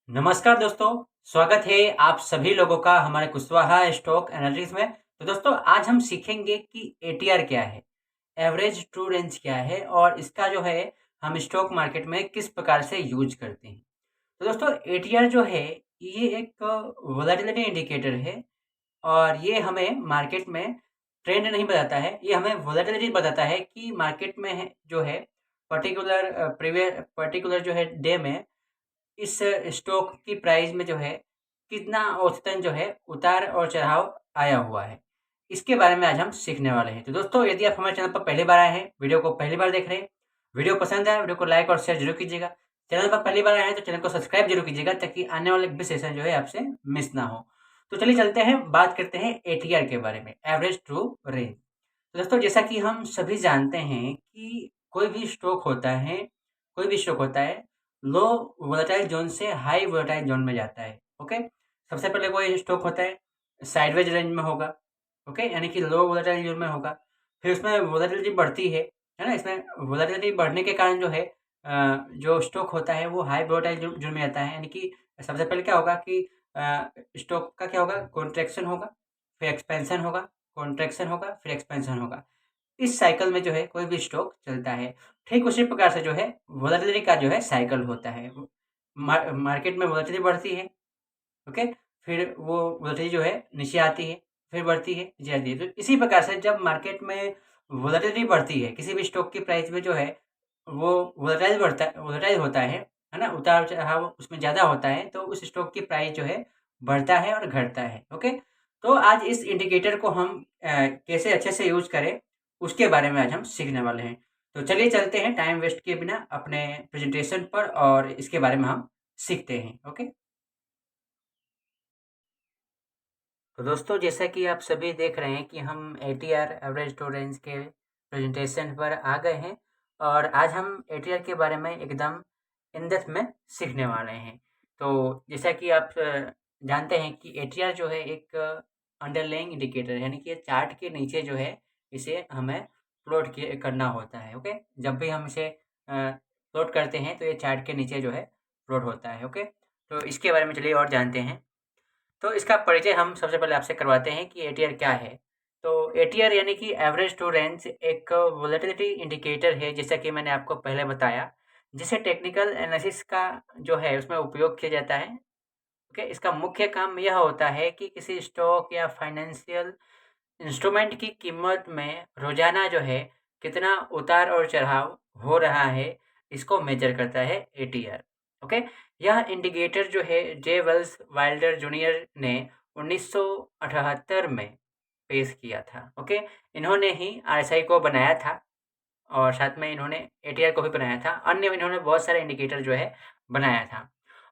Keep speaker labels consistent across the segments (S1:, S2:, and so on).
S1: नमस्कार दोस्तों, स्वागत है आप सभी लोगों का हमारे कुशवाहा स्टॉक एनालिटिक्स में। तो दोस्तों आज हम सीखेंगे कि एटीआर क्या है, एवरेज ट्रू रेंज क्या है और इसका जो है हम स्टॉक मार्केट में किस प्रकार से यूज करते हैं। तो दोस्तों एटीआर जो है ये एक वोलेटिलिटी इंडिकेटर है और ये हमें मार्केट में ट्रेंड नहीं बताता है, ये हमें वोलेटिलिटी बताता है कि मार्केट में है जो है पर्टिकुलर जो है डे में इस स्टॉक की प्राइस में जो है कितना औसतन जो है उतार और चढ़ाव आया हुआ है, इसके बारे में आज हम सीखने वाले हैं। तो दोस्तों यदि आप हमारे चैनल पर पहली बार आए हैं, वीडियो को पहली बार देख रहे हैं, वीडियो पसंद आए वीडियो को लाइक और शेयर जरूर कीजिएगा। चैनल पर पहली बार आए हैं तो चैनल को सब्सक्राइब जरूर कीजिएगा ताकि आने वाले भी सेशन जो है आपसे मिस ना हो। तो चलिए चलते हैं, बात करते हैं एटीआर के बारे में, एवरेज ट्रू रेंज। तो दोस्तों जैसा कि हम सभी जानते हैं कि कोई भी स्टॉक होता है लो वोलेटाइल जोन से हाई वोलेटाइल जोन में जाता है। ओके, सबसे पहले कोई स्टॉक होता है साइडवेज रेंज में होगा, ओके, यानी कि लो वोलेटाइल जोन में होगा। फिर उसमें वोलेटिलिटी बढ़ती है ना। इसमें वोलेटिलिटी बढ़ने के कारण जो है जो स्टॉक होता है वो हाई वोलेटाइल जोन में आता है, यानी कि सबसे पहले क्या होगा कि स्टॉक का क्या होगा, कॉन्ट्रैक्शन होगा, फिर एक्सपेंशन होगा, कॉन्ट्रैक्शन होगा, फिर एक्सपेंशन होगा। इस साइकिल में जो है कोई भी स्टॉक चलता है। ठीक उसी प्रकार से जो है वोलेटिलिटी का जो है साइकिल होता है। मार्केट में वोलेटिलिटी बढ़ती है, ओके, फिर वो वोलेटिलिटी जो है नीचे आती है, फिर बढ़ती है, नीचे आती है। तो इसी प्रकार से जब मार्केट में वोलेटिलिटी बढ़ती है, किसी भी स्टॉक की प्राइस में जो है वो वोलेटाइल होता है ना, उतार-चढ़ाव उसमें ज़्यादा होता है, तो उस स्टॉक की प्राइस जो है बढ़ता है और घटता है, ओके। तो आज इस इंडिकेटर को हम कैसे अच्छे से यूज़ करें, उसके बारे में आज हम सीखने वाले हैं। तो चलिए चलते हैं टाइम वेस्ट किए बिना अपने प्रेज़ेंटेशन पर और इसके बारे में हम सीखते हैं, ओके। तो दोस्तों जैसा कि आप सभी देख रहे हैं कि हम एटीआर एवरेज ट्रू रेंज के प्रेजेंटेशन पर आ गए हैं और आज हम एटीआर के बारे में एकदम इन डेप्थ में सीखने वाले हैं। तो जैसा कि आप जानते हैं कि एटीआर जो है एक अंडरलाइंग इंडिकेटर है, यानी कि चार्ट के नीचे जो है इसे हमें प्लॉट करना होता है, ओके। जब भी हम इसे प्लॉट करते हैं तो ये चार्ट के नीचे जो है प्लॉट होता है, ओके। तो इसके बारे में चलिए और जानते हैं। तो इसका परिचय हम सबसे पहले आपसे करवाते हैं कि एटीआर क्या है। तो एटीआर यानी कि एवरेज टू रेंज एक वोलेटिलिटी इंडिकेटर है, जैसा कि मैंने आपको पहले बताया, जिसे टेक्निकल एनालिसिस का जो है उसमें उपयोग किया जाता है। ओके, इसका मुख्य काम यह होता है कि किसी स्टॉक या फाइनेंशियल इंस्ट्रूमेंट की कीमत में रोजाना जो है कितना उतार और चढ़ाव हो रहा है, इसको मेजर करता है एटीआर, ओके। यह इंडिकेटर जो है जे वेल्स वाइल्डर जूनियर ने 1978 में पेश किया था, ओके। इन्होंने ही आरएसआई को बनाया था और साथ में इन्होंने एटीआर को भी बनाया था। अन्य इन्होंने बहुत सारे इंडिकेटर जो है बनाया था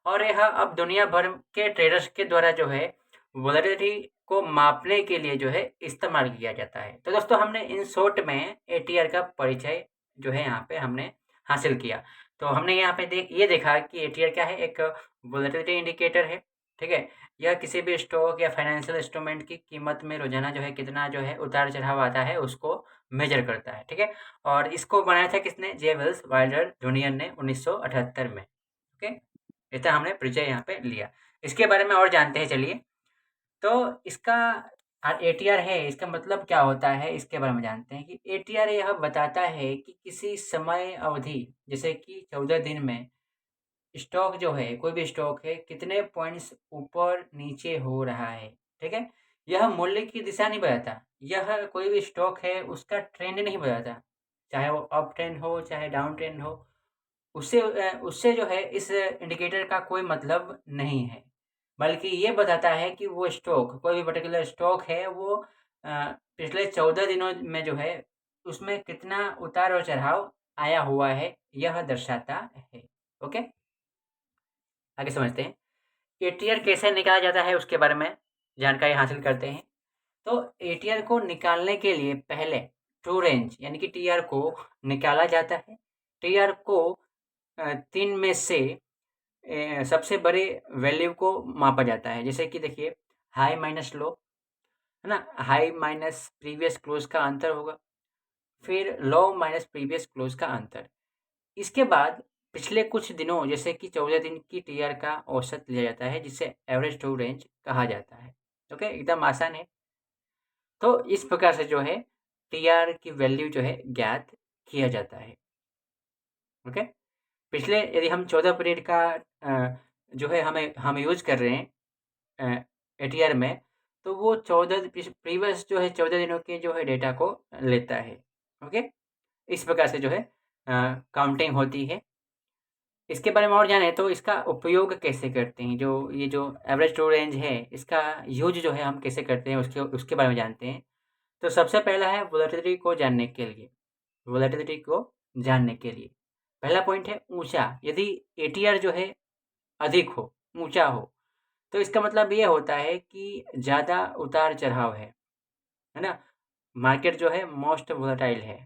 S1: और यह अब दुनिया भर के ट्रेडर्स के द्वारा जो है वोलेटिलिटी को मापने के लिए जो है इस्तेमाल किया जाता है। तो दोस्तों हमने इन शॉर्ट में एटीआर का परिचय जो है यहाँ पे हमने हासिल किया। तो हमने यहाँ पे ये देखा कि एटीआर क्या है, एक वोलेटिलिटी इंडिकेटर है, ठीक है। यह किसी भी स्टॉक या फाइनेंशियल इंस्ट्रूमेंट की कीमत में रोजाना जो है कितना जो है उतार चढ़ाव आता है उसको मेजर करता है, ठीक है। और इसको बनाया था किसने, जे वेल्स वाइल्डर जूनियर ने 1978 में, ओके। इतना हमने परिचय यहाँ पे लिया। इसके बारे में और जानते हैं, चलिए। तो इसका एटीआर है, इसका मतलब क्या होता है, इसके बारे में जानते हैं कि एटीआर यह बताता है कि किसी समय अवधि, जैसे कि 14 दिन में स्टॉक जो है, कोई भी स्टॉक है, कितने पॉइंट्स ऊपर नीचे हो रहा है, ठीक है। यह मूल्य की दिशा नहीं बताता, यह कोई भी स्टॉक है उसका ट्रेंड नहीं बताता, चाहे वो अप ट्रेंड हो चाहे डाउन ट्रेंड हो। उससे जो है इस इंडिकेटर का कोई मतलब नहीं है, बल्कि ये बताता है कि वो स्टॉक, कोई भी पर्टिकुलर स्टॉक है, वो पिछले 14 दिनों में जो है उसमें कितना उतार और चढ़ाव आया हुआ है, यह दर्शाता है, ओके। आगे समझते हैं एटीआर कैसे निकाला जाता है, उसके बारे में जानकारी हासिल करते हैं। तो एटीआर को निकालने के लिए पहले ट्रू रेंज यानी कि टीआर को निकाला जाता है। टीआर को 3 में से सबसे बड़े वैल्यू को मापा जाता है, जैसे कि देखिए हाई माइनस लो, है ना, हाई माइनस प्रीवियस क्लोज का अंतर होगा, फिर लो माइनस प्रीवियस क्लोज का अंतर। इसके बाद पिछले कुछ दिनों जैसे कि 14 दिन की टीआर का औसत लिया जाता है, जिसे एवरेज ट्रू रेंज कहा जाता है। ओके, एकदम आसान है। तो इस प्रकार से जो है टीआर की वैल्यू जो है ज्ञात किया जाता है। ओके, पिछले यदि हम 14 पीरियड का जो है हम यूज कर रहे हैं एटीआर में, तो वो 14 प्रीवियस जो है 14 दिनों के जो है डेटा को लेता है। ओके, इस प्रकार से जो है काउंटिंग होती है। इसके बारे में और जाने तो इसका उपयोग कैसे करते हैं, जो ये जो एवरेज ट्रू रेंज है इसका यूज जो है हम कैसे करते हैं उसके उसके बारे में जानते हैं। तो सबसे पहला है वोलेटिलिटी को जानने के लिए। वोलेटिलिटी को जानने के लिए पहला पॉइंट है ऊंचा। यदि एटीआर जो है अधिक हो, ऊंचा हो, तो इसका मतलब ये होता है कि ज़्यादा उतार चढ़ाव है ना। मार्केट जो है मोस्ट वोलेटाइल है।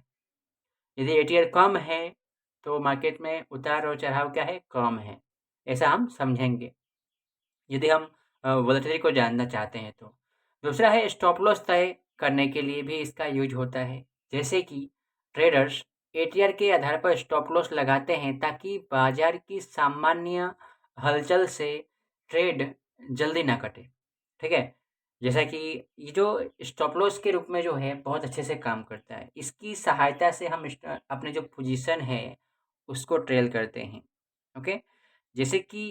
S1: यदि एटीआर कम है तो मार्केट में उतार और चढ़ाव क्या है, कम है, ऐसा हम समझेंगे यदि हम वोलेटिलिटी को जानना चाहते हैं तो। दूसरा है स्टॉप लॉस तय करने के लिए भी इसका यूज होता है। जैसे कि ट्रेडर्स एटीआर के आधार पर स्टॉप लॉस लगाते हैं ताकि बाजार की सामान्य हलचल से ट्रेड जल्दी ना कटे। ठीक है, जैसा कि ये जो स्टॉप लॉस के रूप में जो है बहुत अच्छे से काम करता है। इसकी सहायता से हम अपने जो पोजीशन है उसको ट्रेल करते हैं। ओके, जैसे कि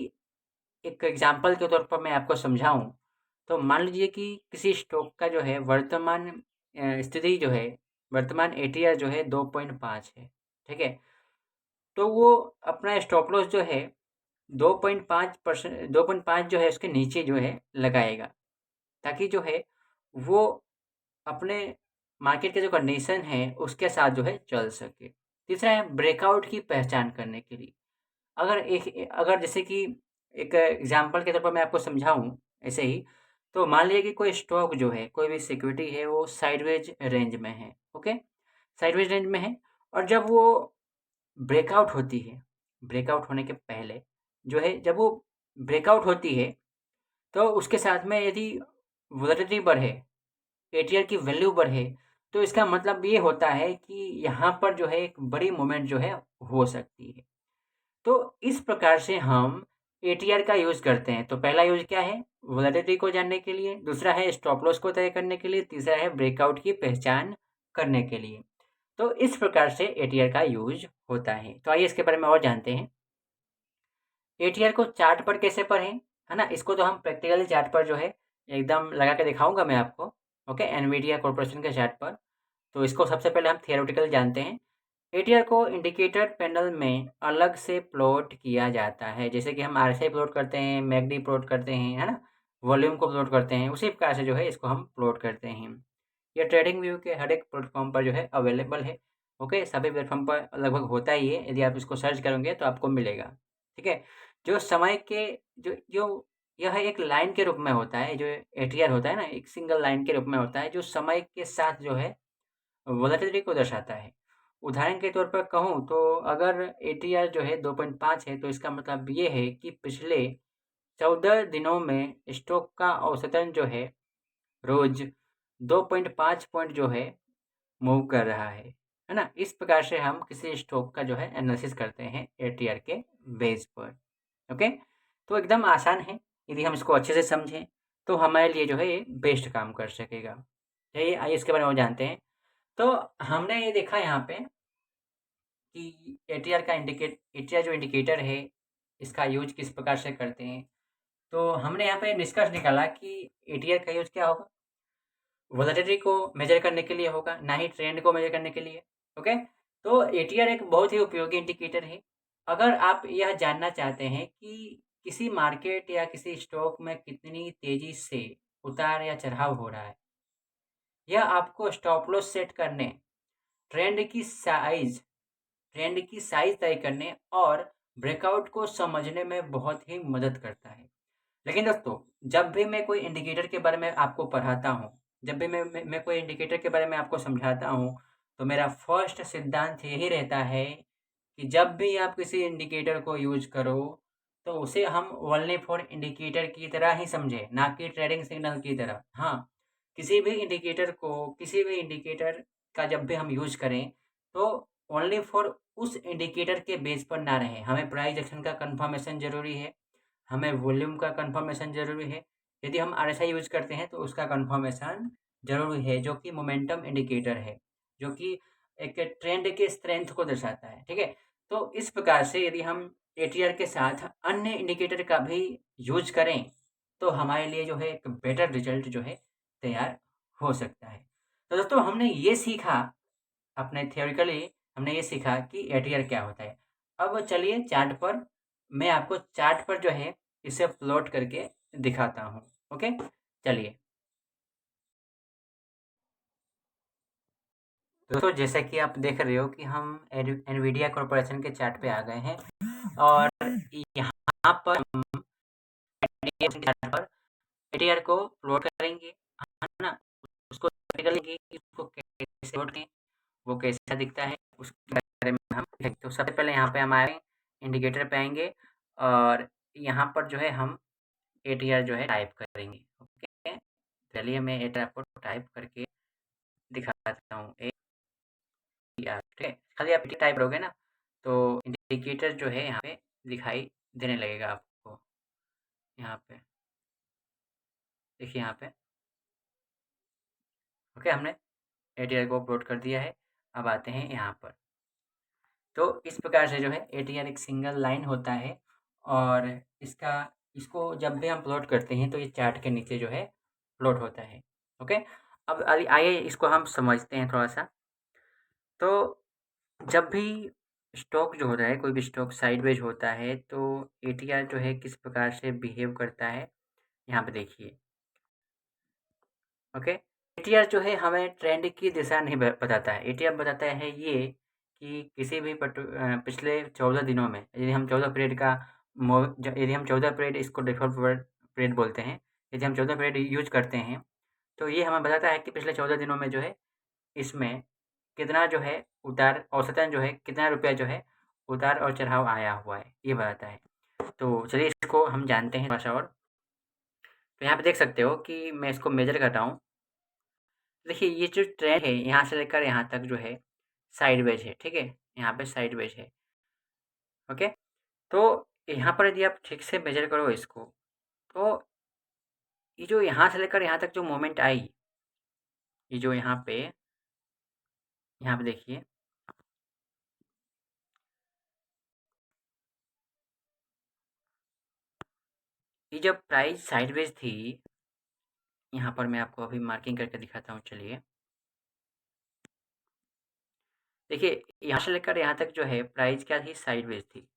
S1: एक एग्जांपल के तौर पर मैं आपको समझाऊं, तो मान लीजिए कि किसी स्टॉक का जो है वर्तमान स्थिति जो है, वर्तमान एटीआर जो है 2.5 है। ठीक है, तो वो अपना स्टॉप लॉस जो है 2.5% 2.5 जो है उसके नीचे जो है लगाएगा, ताकि जो है वो अपने मार्केट के जो कंडीशन है उसके साथ जो है चल सके। तीसरा है ब्रेकआउट की पहचान करने के लिए। अगर जैसे कि एक एग्जांपल के तौर पर मैं आपको समझाऊं ऐसे ही, तो मान लीजिए कि कोई स्टॉक जो है, कोई भी सिक्योरिटी है, वो साइडवेज रेंज में है। ओके, साइडवेज रेंज में है, और जब वो ब्रेकआउट होती है, ब्रेकआउट होने के पहले जो है, जब वो ब्रेकआउट होती है तो उसके साथ में यदि वोलेटिलिटी बढ़े, एटीआर की वैल्यू बढ़े, तो इसका मतलब ये होता है कि यहाँ पर जो है एक बड़ी मूवमेंट जो है हो सकती है। तो इस प्रकार से हम एटीआर का यूज़ करते हैं। तो पहला यूज़ क्या है, वोलेटिलिटी को जानने के लिए। दूसरा है स्टॉप लॉस को तय करने के लिए। तीसरा है ब्रेकआउट की पहचान करने के लिए। तो इस प्रकार से एटीआर का यूज होता है। तो आइए इसके बारे में और जानते हैं। एटीआर को चार्ट पर कैसे पढ़ें, है ना। इसको तो हम प्रैक्टिकली चार्ट पर जो है एकदम लगा के दिखाऊंगा मैं आपको। ओके, एनवीडिया कॉर्पोरेशन के चार्ट पर। तो इसको सबसे पहले हम थियोरेटिकल जानते हैं। एटीआर को इंडिकेटर पैनल में अलग से प्लॉट किया जाता है। जैसे कि हम आरएसआई प्लॉट करते हैं, मैकडी प्लॉट करते हैं, है ना, वॉल्यूम को प्लॉट करते हैं, उसी प्रकार से जो है इसको हम प्लॉट करते हैं। यह ट्रेडिंग व्यू के हर एक प्लेटफॉर्म पर जो है अवेलेबल है। ओके, सभी प्लेटफॉर्म पर लगभग होता ही है। यदि आप इसको सर्च करेंगे तो आपको मिलेगा। ठीक है, जो समय के जो जो यह एक लाइन के रूप में होता है। जो एटीआर होता है ना, एक सिंगल लाइन के रूप में होता है, जो समय के साथ जो है वोलेटिलिटी को दर्शाता है। उदाहरण के तौर पर कहूँ तो अगर एटीआर जो है 2.5 है, तो इसका मतलब ये है कि पिछले 14 दिनों में स्टॉक का औसतन जो है रोज 2.5 पॉइंट जो है मूव कर रहा है ना। इस प्रकार से हम किसी स्टॉक का जो है एनालिसिस करते हैं एटीआर के बेस पर। ओके, तो एकदम आसान है। यदि हम इसको अच्छे से समझें तो हमारे लिए जो है ये बेस्ट काम कर सकेगा। चलिए आइए इसके बारे में और जानते हैं। तो हमने ये देखा यहाँ पे कि एटीआर जो इंडिकेटर है इसका यूज किस प्रकार से करते हैं। तो हमने यहाँ पे निष्कर्ष निकाला कि एटीआर का यूज क्या होगा, वोलेटिलिटी को मेजर करने के लिए होगा, ना ही ट्रेंड को मेजर करने के लिए। ओके, तो एटीआर एक बहुत ही उपयोगी इंडिकेटर है। अगर आप यह जानना चाहते हैं कि किसी मार्केट या किसी स्टॉक में कितनी तेजी से उतार या चढ़ाव हो रहा है, यह आपको स्टॉप लॉस सेट करने, ट्रेंड की साइज ट्रेंड की साइज तय करने और ब्रेकआउट को समझने में बहुत ही मदद करता है। लेकिन दोस्तों, जब भी मैं कोई इंडिकेटर के बारे में आपको पढ़ाता हूँ, जब भी मैं कोई इंडिकेटर के बारे में आपको समझाता हूँ, तो मेरा फर्स्ट सिद्धांत यही रहता है कि जब भी आप किसी इंडिकेटर को यूज करो तो उसे हम ओनली फॉर इंडिकेटर की तरह ही समझें, ना कि ट्रेडिंग सिग्नल की तरह। हाँ, किसी भी इंडिकेटर का जब भी हम यूज करें तो ओनली फॉर उस इंडिकेटर के बेस पर ना रहे। हमें प्राइस एक्शन का कंफर्मेशन ज़रूरी है, हमें वॉल्यूम का कंफर्मेशन ज़रूरी है। यदि हम आरएसआई यूज़ करते हैं तो उसका कंफर्मेशन ज़रूरी है, जो कि मोमेंटम इंडिकेटर है, जो कि एक ट्रेंड के स्ट्रेंथ को दर्शाता है, ठीक है? तो इस प्रकार से यदि हम एटीआर के साथ अन्य इंडिकेटर का भी यूज़ करें, तो हमारे लिए जो है एक बेटर रिज़ल्ट जो है तैयार हो सकता है। तो दोस्तों हमने ये सीखा, अपने थ्योरेटिकली हमने ये सीखा कि एटीआर क्या होता है। अब चलिए चार्ट पर, मैं आपको चार्ट पर जो है इसे प्लॉट करके दिखाता हूँ। ओके, चलिए। दोस्तों जैसा कि आप देख रहे हो कि हम एनवीडिया कॉर्पोरेशन के चार्ट पे आ गए हैं, और यहाँ पर हम चार्ट पर एटीआर को प्लॉट करेंगे, है ना? उसको निकालेंगे कि उसको कैसे प्लॉट करें, वो कैसा दिखता है, उसके बारे में हम देखेंगे। तो सबसे पहले यहाँ पे हमारे इंडिकेटर पे आएंगे, और यहाँ पर जो है हम एटीआर जो है टाइप करेंगे। ओके, चलिए मैं एटीआर को टाइप करके दिखाता हूँ। एटीआर, ठीक है? खाली आप टाइप करोगे ना, तो इंडिकेटर जो है यहाँ पे दिखाई देने लगेगा आपको। यहाँ पे देखिए, यहाँ पे ओके, हमने एटीआर को अपलोड कर दिया है। अब आते हैं यहाँ पर। तो इस प्रकार से जो है एटीआर एक सिंगल लाइन होता है, और इसको जब भी हम प्लॉट करते हैं तो ये चार्ट के नीचे जो है प्लॉट होता है। ओके, अब आइए इसको हम समझते हैं थोड़ा सा। तो जब भी स्टॉक जो होता है, कोई भी स्टॉक साइडवेज होता है, तो एटीआर जो है किस प्रकार से बिहेव करता है, यहाँ पे देखिए। ओके, एटीआर जो है हमें ट्रेंड की दिशा नहीं बताता है। एटीआर बताता है ये कि किसी भी पिछले 14 दिनों में, यदि हम 14 पीरियड का यदि हम 14 पीरियड, इसको डिफ़ॉल्ट पीरियड बोलते हैं, यदि हम 14 पीरियड यूज करते हैं, तो ये हमें बताता है कि पिछले 14 दिनों में जो है इसमें कितना जो है उतार, औसतन जो है कितना रुपया जो है उतार और चढ़ाव आया हुआ है, ये बताता है। तो चलिए इसको हम जानते हैं थोड़ा सा और। तो यहाँ पे देख सकते हो कि मैं इसको मेजर कर रहा हूँ। देखिए ये जो ट्रेंड है यहाँ से लेकर यहाँ तक जो है साइडवेज है, ठीक है? यहाँ पे साइडवेज है। ओके, तो यहाँ पर यदि आप ठीक से मेजर करो इसको, तो ये जो यहाँ से लेकर यहाँ तक जो मूवमेंट आई, ये जो यहाँ पे देखिए, ये जब प्राइस साइडवेज थी, यहाँ पर मैं आपको अभी मार्किंग करके दिखाता हूँ। चलिए देखिए, यहाँ से लेकर यहाँ तक जो है प्राइस क्या थी, साइडवेज थी।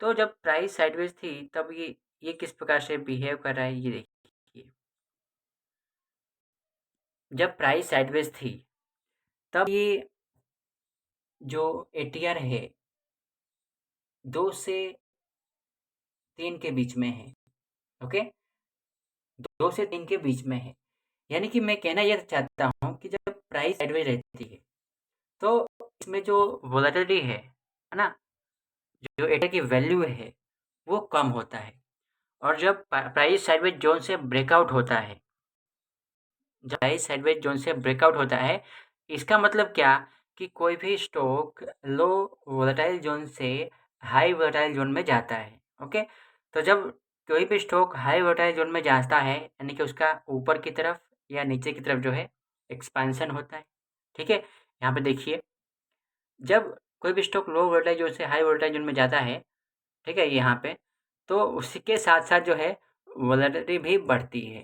S1: तो जब प्राइस साइडवेज थी तब ये किस प्रकार से बिहेव कर रहा है, ये देखिए। जब प्राइस साइडवेज थी तब ये जो एटीआर है 2 से 3 के बीच में है। ओके, 2 से 3 के बीच में है। यानी कि मैं कहना ये चाहता हूँ कि जब प्राइस साइडवेज रहती है तो इसमें जो वोलेटिलिटी है ना? जो एटीआर की वैल्यू है वो कम होता है। और जब प्राइस साइडवेज ज़ोन से ब्रेकआउट होता है, जब प्राइस साइडवेज ज़ोन से ब्रेकआउट होता है, इसका मतलब क्या कि कोई भी स्टॉक लो वोलेटाइल ज़ोन से हाई वोलेटाइल ज़ोन में जाता है। ओके, तो जब कोई भी स्टॉक हाई वोलेटाइल ज़ोन में जाता है, यानी कि उसका ऊपर की तरफ या नीचे की तरफ जो है एक्सपेंशन होता है, ठीक है? यहाँ पे देखिए, जब कोई भी स्टॉक लो वोलेटाइल ज़ोन से हाई वोलेटाइल ज़ोन में जाता है, ठीक है, यहाँ पे, तो उसके साथ-साथ जो है वोलेटिलिटी भी बढ़ती है,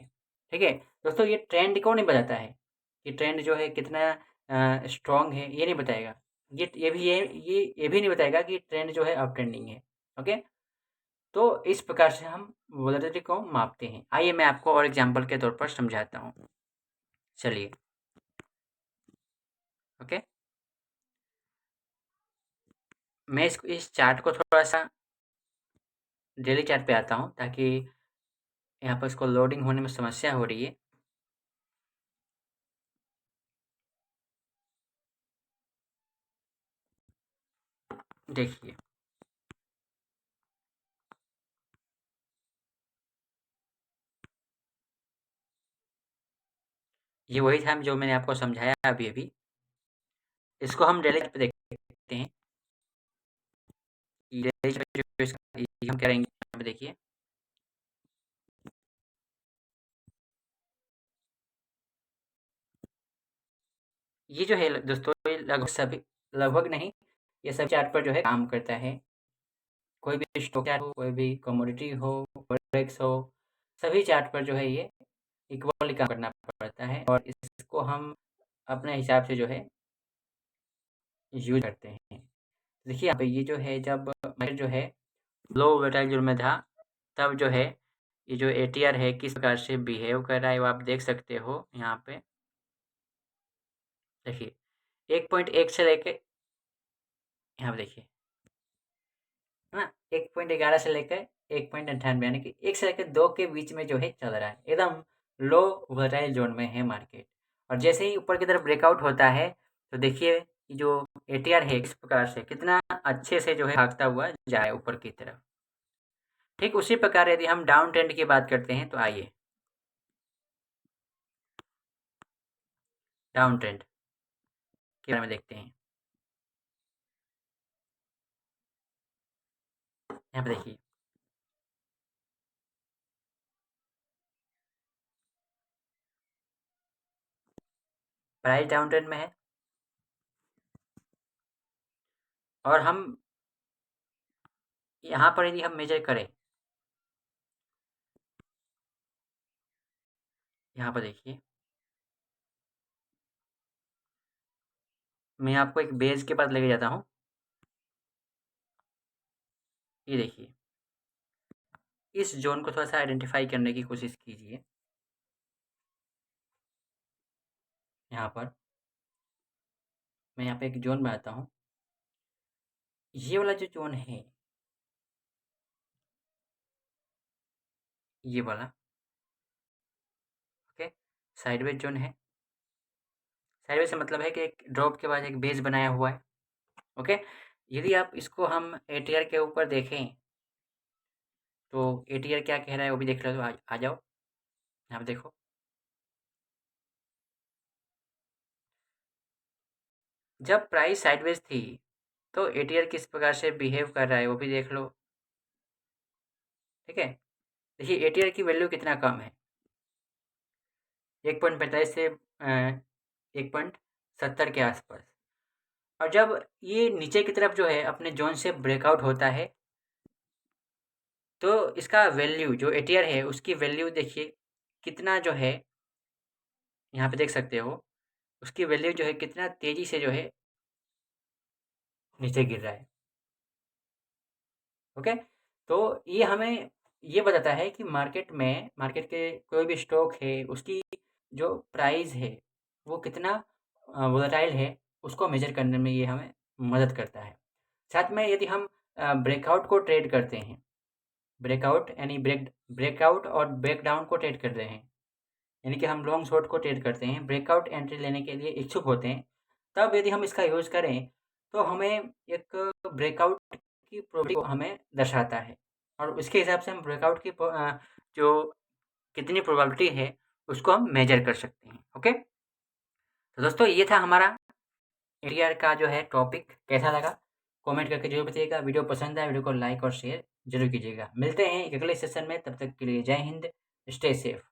S1: ठीक है? दोस्तों ये ट्रेंड को नहीं बताता है, कि ट्रेंड जो है कितना स्ट्रॉन्ग है, ये नहीं बताएगा। ये भी नहीं बताएगा कि ट्रेंड जो है अप ट्रेंडिंग है, ओके? तो इस प्रकार से हम वोलेटिलिटी को मापते हैं। आइए मैं आपको और एग्ज़ाम्पल के तौर पर समझाता हूँ। चलिए, ओके? मैं इस चार्ट को थोड़ा-सा डेली चार्ट पे आता हूँ, ताकि यहाँ पर इसको लोडिंग होने में समस्या हो रही है। देखिए, ये वही था जो मैंने आपको समझाया अभी-अभी। इसको हम डेली पे देखते हैं। ये हम करेंगे यहाँ पे देखिए। ये जो है दोस्तों, ये लगभग नहीं, ये सब चार्ट पर जो है काम करता है। कोई भी स्टॉक चार्ट हो, कोई भी कमोडिटी हो, फॉरेक्स हो, सभी चार्ट पर जो है ये इक्वली काम करना पड़ता है और इसको हम अपने हिसाब से जो है यूज़ करते हैं। देखिए यहाँ पे ये जो है, जब मार्केट जो है लो वोलेटाइल जोन में था, तब जो है ये जो एटीआर है किस प्रकार से बिहेव कर रहा है वो आप देख सकते हो यहाँ पे। देखिए 1.1 से लेके यहाँ पे देखिए, है ना, 1.11 से लेकर 1.98 यानी कि 1 से लेकर 2 के बीच में जो है चल रहा है। एकदम लो वोलेटाइल जोन में है मार्केट। और जैसे ही ऊपर की तरफ ब्रेकआउट होता है, तो देखिए ये जो एटीआर है इस प्रकार से कितना अच्छे से जो है भागता हुआ जा रहा है ऊपर की तरफ। ठीक उसी प्रकार यदि हम डाउन ट्रेंड की बात करते हैं, तो आइए डाउन ट्रेंड के बारे में देखते हैं। यहाँ पे देखिए, प्राइस डाउन ट्रेंड में है और हम यहाँ पर यदि हम मेजर करें, यहाँ पर देखिए, मैं आपको एक बेस के पास लेके जाता हूँ। ये देखिए, इस जोन को थोड़ा-सा आइडेंटिफ़ाई करने की कोशिश कीजिए। यहाँ पर मैं यहाँ पे एक जोन बनाता हूँ। ये वाला जो जोन है, ये वाला, ओके, साइडवेज जोन है। साइडवेज से मतलब है कि एक ड्रॉप के बाद एक बेस बनाया हुआ है, ओके। यदि आप इसको हम एटीआर के ऊपर देखें, तो एटीआर क्या कह रहा है वो भी देख लो। तो आ जाओ, यहाँ पे देखो। जब प्राइस साइडवेज थी, तो एटीआर किस प्रकार से बिहेव कर रहा है वो भी देख लो, ठीक है। देखिए एटीआर की वैल्यू कितना कम है, 1.45 से 1.70 के आसपास। और जब ये नीचे की तरफ जो है अपने जोन से ब्रेकआउट होता है, तो इसका वैल्यू जो एटीआर है उसकी वैल्यू देखिए कितना जो है, यहाँ पे देख सकते हो, उसकी वैल्यू जो है कितना तेज़ी से जो है नीचे गिर रहा है, ओके। तो ये हमें ये बताता है कि मार्केट के कोई भी स्टॉक है उसकी जो प्राइस है वो कितना वोलेटाइल है, उसको मेजर करने में ये हमें मदद करता है। साथ में यदि हम ब्रेकआउट को ट्रेड करते हैं, ब्रेकआउट यानी ब्रेकआउट और ब्रेकडाउन को ट्रेड कर रहे हैं, यानी कि हम लॉन्ग शॉर्ट को ट्रेड करते हैं, ब्रेकआउट एंट्री लेने के लिए इच्छुक होते हैं, तब यदि हम इसका यूज़ करें, तो हमें एक ब्रेकआउट की प्रोबेबिलिटी को हमें दर्शाता है और उसके हिसाब से हम ब्रेकआउट की जो कितनी प्रोबेबिलिटी है उसको हम मेजर कर सकते हैं, ओके। तो दोस्तों ये था हमारा एटीआर का जो है टॉपिक। कैसा लगा कमेंट करके जरूर बताइएगा। वीडियो पसंद आए वीडियो को लाइक और शेयर जरूर कीजिएगा। मिलते हैं एक अगले सेशन में, तब तक के लिए जय हिंद, स्टे सेफ।